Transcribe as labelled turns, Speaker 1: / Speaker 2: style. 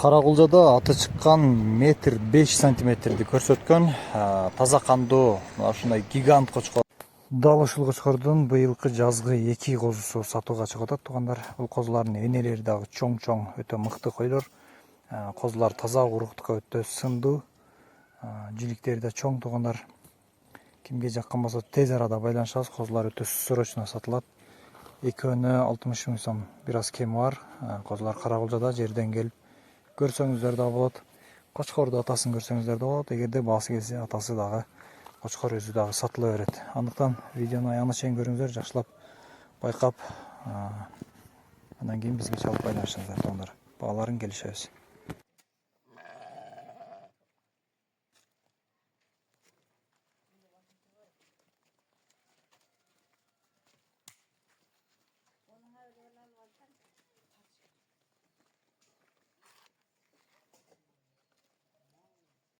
Speaker 1: Каракулжада аты чыккан метр 5 сантиметрди көрсөткөн таза кандуу ушундай гигант кочкор. Дал ушул кочкордун быйылкы жазгы 2 козусу сатууга чыгып атат туугандар. Бул козулардын энелери дагы чоң, өтө мыкты койлор. Козулар таза уруктукка өтө сындуу. Жиликтери да чоң туугандар. Кимге жаккан болсо тез арада байланышабыз. Козулар өтө срочно сатылат. Экөөнө 60 000 сом, бир аз кеми бар. Козулар Каракулжада жерден келип көрсөңүздөр да болот. Кочкорду атасын көрсөңүздөр да болот. Эгерде баасы келсе, атасы дагы кочкор өзү дагы сатыла берет. Андыктан видеону аягына чейин көрүңүздөр, жакшылап байкап, андан кийин бизге чалып байланышыңыздар туугандар. Бааларын келишебиз.